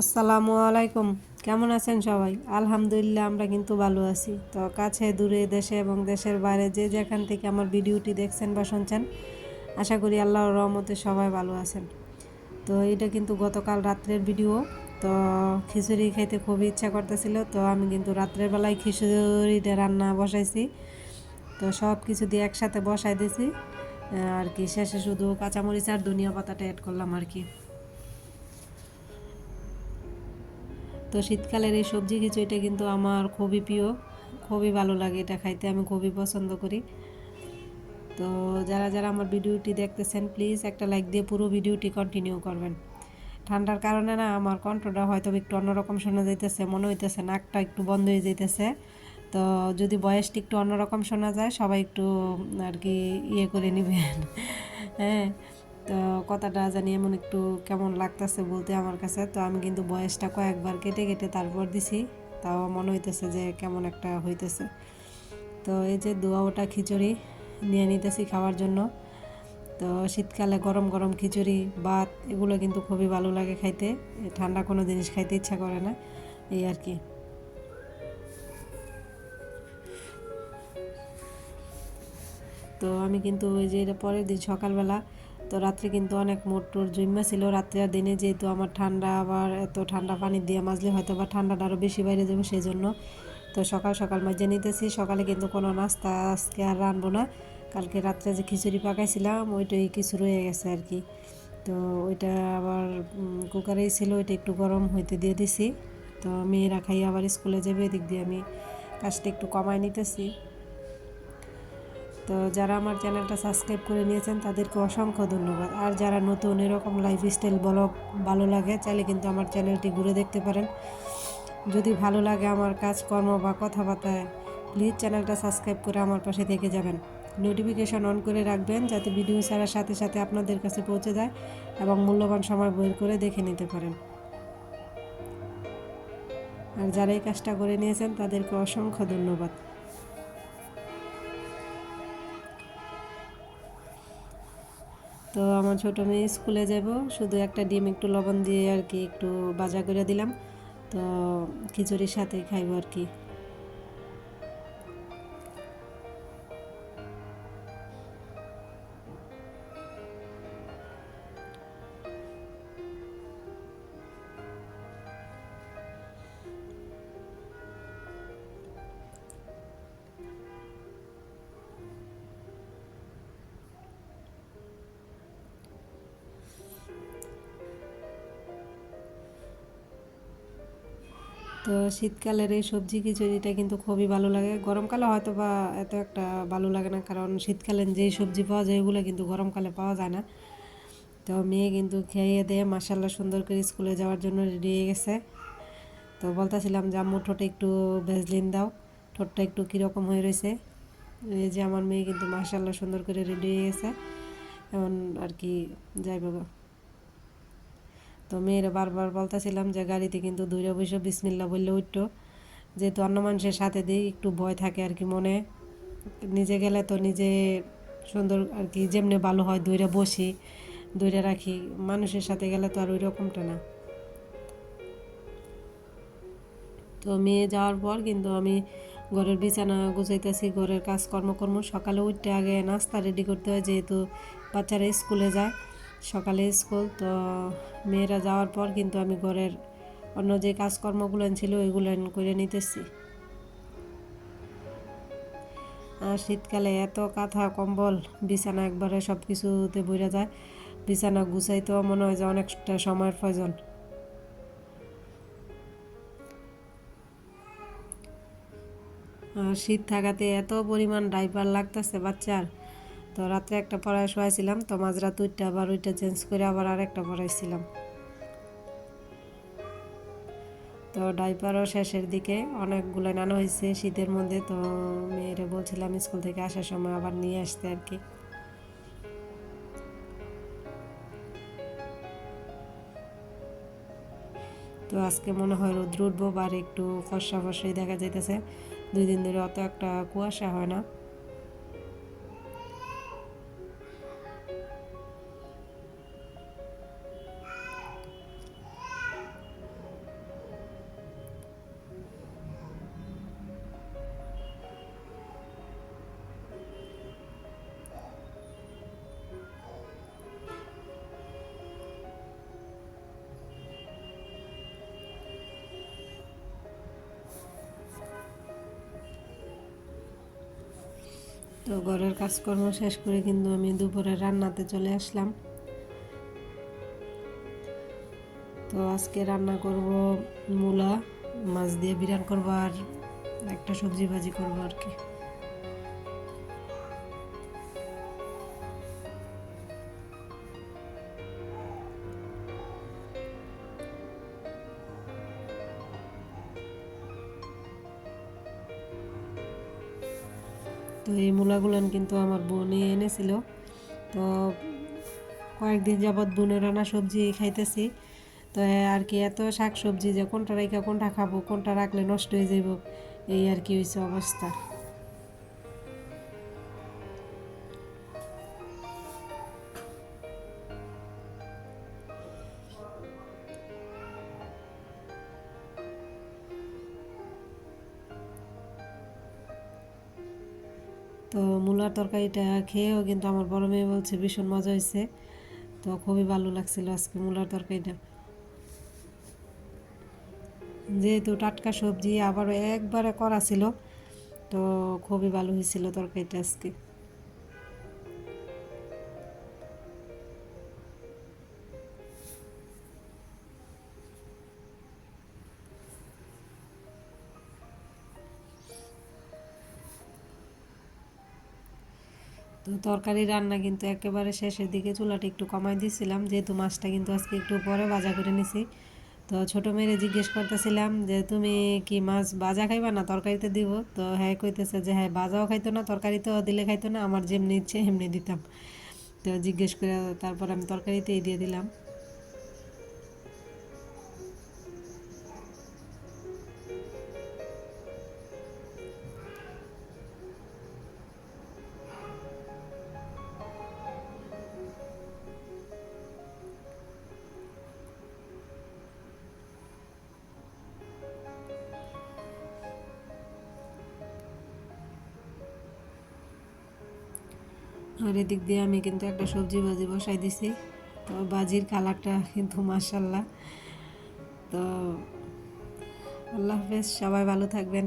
আসসালামু আলাইকুম। কেমন আছেন সবাই? আলহামদুলিল্লাহ আমরা কিন্তু ভালো আছি। তো কাছে দূরে দেশে এবং দেশের বাইরে যে যেখান থেকে আমার ভিডিওটি দেখছেন বা শুনছেন, আশা করি আল্লাহর রহমতে সবাই ভালো আছেন। তো এটা কিন্তু গতকাল রাত্রের ভিডিও। তো খিচুড়ি খেতে খুবই ইচ্ছা করতেছিল, তো আমি কিন্তু রাত্রের বেলায় খিচুড়িটা রান্না বসাইছি। তো সব কিছু দিয়ে একসাথে বসাই দিয়েছি আর কি, শেষে শুধু কাঁচামরিচ আর ধনিয়া পাতাটা অ্যাড করলাম আর কি। তো শীতকালের এই সবজি খিচুড়িটা কিন্তু আমার খুবই প্রিয়, খুবই ভালো লাগে এটা খাইতে, আমি খুবই পছন্দ করি। তো যারা যারা আমার ভিডিওটি দেখতেছেন প্লিজ একটা লাইক দিয়ে পুরো ভিডিওটি কন্টিনিউ করবেন। ঠান্ডার কারণে না আমার কণ্ঠটা হয়তো একটু অন্যরকম শোনা যাইতেছে, মনে হইতেছে নাকটা একটু বন্ধ হয়ে যাইতেছে। তো যদি বয়সটি একটু অন্যরকম শোনা যায় সবাই একটু আর কি ইয়ে করে নেবেন। হ্যাঁ, তো কথাটা জানি এমন একটু কেমন লাগতেছে বলতে আমার কাছে। তো আমি কিন্তু বয়সটা কয়েকবার কেটে কেটে তারপর দিছি, তাও মনে হইতেছে যে কেমন একটা হইতেছে। তো এই যে দোয়া ওটা খিচুড়ি নিয়ে নিতেছি খাওয়ার জন্য। তো শীতকালে গরম গরম খিচুড়ি ভাত এগুলো কিন্তু খুবই ভালো লাগে খাইতে, ঠান্ডা কোনো জিনিস খাইতে ইচ্ছা করে না, এই আর কি। তো আমি কিন্তু ওই যে এটা পরের দিন সকালবেলা, তো রাত্রে কিন্তু অনেক মোটর জুইমা ছিল, রাত্রে আর দিনে যেহেতু আমার ঠান্ডা, আবার এত ঠান্ডা পানি দিয়ে মাজলে হয়তো বা ঠান্ডাটা আরও বেশি বাইরে যাবো সেই জন্য। তো সকাল সকাল মাজে নিতেছি, সকালে কিন্তু কোনো নাস্তা আজকে আর রানবো না। কালকে রাত্রে যে খিচুড়ি পাকাইছিলাম ওইটাই কিছু রয়ে গেছে আর কি। তো ওইটা আবার কুকারেই ছিল, ওইটা একটু গরম হইতে দিয়ে দিছি। তো মেয়েরা খাই আবার স্কুলে যাবে, এদিক দিয়ে আমি কাজটা একটু কমায় নিতেছি। তো যারা আমার চ্যানেলটা সাবস্ক্রাইব করে নিয়েছেন তাদেরকে অসংখ্য ধন্যবাদ। আর যারা নতুন এরকম লাইফস্টাইল ব্লগ ভালো লাগে চাইলে কিন্তু আমার চ্যানেলটি ঘুরে দেখতে পারেন। যদি ভালো লাগে আমার কাজকর্ম বা কথাবার্তায়, প্লিজ চ্যানেলটা সাবস্ক্রাইব করে আমার পাশে থেকে যাবেন। নোটিফিকেশন অন করে রাখবেন যাতে ভিডিও ছাড়ার সাথে সাথে আপনাদের কাছে পৌঁছে যায় এবং মূল্যবান সময় বের করে দেখে নিতে পারেন। আর যারা এই কাজটা করে নিয়েছেন তাদেরকে অসংখ্য ধন্যবাদ। তো আমার ছোটো মেয়ে স্কুলে যাব, শুধু একটা ডিম একটু লবণ দিয়ে আর কি একটু ভাজা করে দিলাম। তো খিচুড়ির সাথে খাইব আর কি। তো শীতকালের এই সবজি খিচুড়িটা কিন্তু খুবই ভালো লাগে, গরমকালে হয়তো বা এত একটা ভালো লাগে না, কারণ শীতকালে যেই সবজি পাওয়া যায় ওগুলো কিন্তু গরমকালে পাওয়া যায় না। তো মেয়ে কিন্তু খেয়ে দিয়ে মাসাল্লাহ সুন্দর করে স্কুলে যাওয়ার জন্য রেডি হয়ে গেছে। তো বলতেছিলাম যে আম্মু ঠোঁটে একটু ভেজলিন দাও, ঠোঁটটা একটু কীরকম হয়ে রয়েছে। এই যে আমার মেয়ে কিন্তু মাসাল্লাহ সুন্দর করে রেডি হয়ে গেছে, এখন আর কি যাইব। তো মেয়েরা বারবার বলতেছিলাম যে গাড়িতে কিন্তু দূরে বসে বিসমিল্লা বললে উঠতো, যেহেতু অন্য মানুষের সাথে দিই একটু ভয় থাকে আর কি মনে। নিজে গেলে তো নিজে সুন্দর আর কি যেমনি ভালো হয় দইরা বসি, দইরা রাখি, মানুষের সাথে গেলে তো আর ওই রকমটা না। তো মেয়ে যাওয়ার পর কিন্তু আমি ঘরের বিছানা গুছাইতেছি, ঘরের কাজকর্ম সকালে উঠতে আগে নাস্তা রেডি করতে হয়, যেহেতু বাচ্চারা স্কুলে যায়, সকালে স্কুল। তো মেয়েরা যাওয়ার পর কিন্তু আমি ঘরের অন্য যে কাজকর্মগুলো ছিল ওইগুলো করে নিতেছি। আর শীতকালে এত কাঁথা কম্বল বিছানা একবারে সব কিছুতে ভরে যায়, বিছানা গুছাইতেও মনে হয় যে অনেকটা সময়ের প্রয়োজন। আর শীত থাকাতে এত পরিমাণ ডাইপার লাগতেছে বাচ্চার। তো রাত্রে একটা পড়ায় শোয়াইছিলাম, তো মাঝরাত উঠটা আবার ওইটা চেঞ্জ করে আবার আরেকটা পড়াইছিলাম। তো ডাইপারও শেষের দিকে অনেকগুলো নানা হয়েছে শীতের মধ্যে, তো মেয়েরা বলছিলাম স্কুল থেকে আসার সময় আবার নিয়ে আসতে আর কি। তো আজকে মনে হয় রোদ্র উঠবো বা একটু ফর্সা ফর্সাই দেখা যাইতেছে, 2 দিন ধরে অত একটা কুয়াশা হয় না। তো ঘরের কাজকর্ম শেষ করে কিন্তু আমি দুপুরে রান্নাতে চলে আসলাম। তো আজকে রান্না করব মূলা মাছ দিয়ে বিরান করব আর একটা সবজি ভাজি করব আর কি। তো এই মূলাগুলান কিন্তু আমার বোনই এনেছিল। তো কয়েকদিন যাবৎ বোনের রান্না সবজি খাইতেছি। তো আর কি এত শাক সবজি যে কোনটা রেখে কোনটা খাবো, কোনটা রাখলে নষ্ট হয়ে যাব, এই আর কি হয়েছে অবস্থা। তো মূলার তরকারিটা খেয়েও কিন্তু আমার বড় মেয়ে বলছে ভীষণ মজা হয়েছে। তো খুবই ভালো লাগছিল আজকে মূলার তরকারিটা, যেহেতু টাটকা সবজি আবারও একবারে করা ছিল। তো খুবই ভালো হয়েছিল তরকারিটা আজকে। তো তরকারি রান্না কিন্তু একেবারে শেষের দিকে চুলাটা একটু কমাই দিয়েছিলাম, যেহেতু মাছটা কিন্তু আজকে একটু পরে ভাজা করে নিছি। তো ছোটো মেয়েরে জিজ্ঞেস করতেছিলাম যে তুমি কি মাছ ভাজা খাইবা না তরকারিতে দিব? তো হ্যাঁ কইতেছে যে হ্যাঁ ভাজাও খাইতো না, তরকারিতেও দিলে খাইতো না, আমার যেমনি ইচ্ছে এমনি দিতাম। তো জিজ্ঞেস করে তারপর আমি তরকারিতেই দিয়ে দিলাম। আর এদিক দিয়ে আমি কিন্তু একটা সবজি ভাজি বসাই দিছি। তো ভাজির কালারটা কিন্তু মাশাল্লাহ। তো আল্লাহ হাফেজ, সবাই ভালো থাকবেন।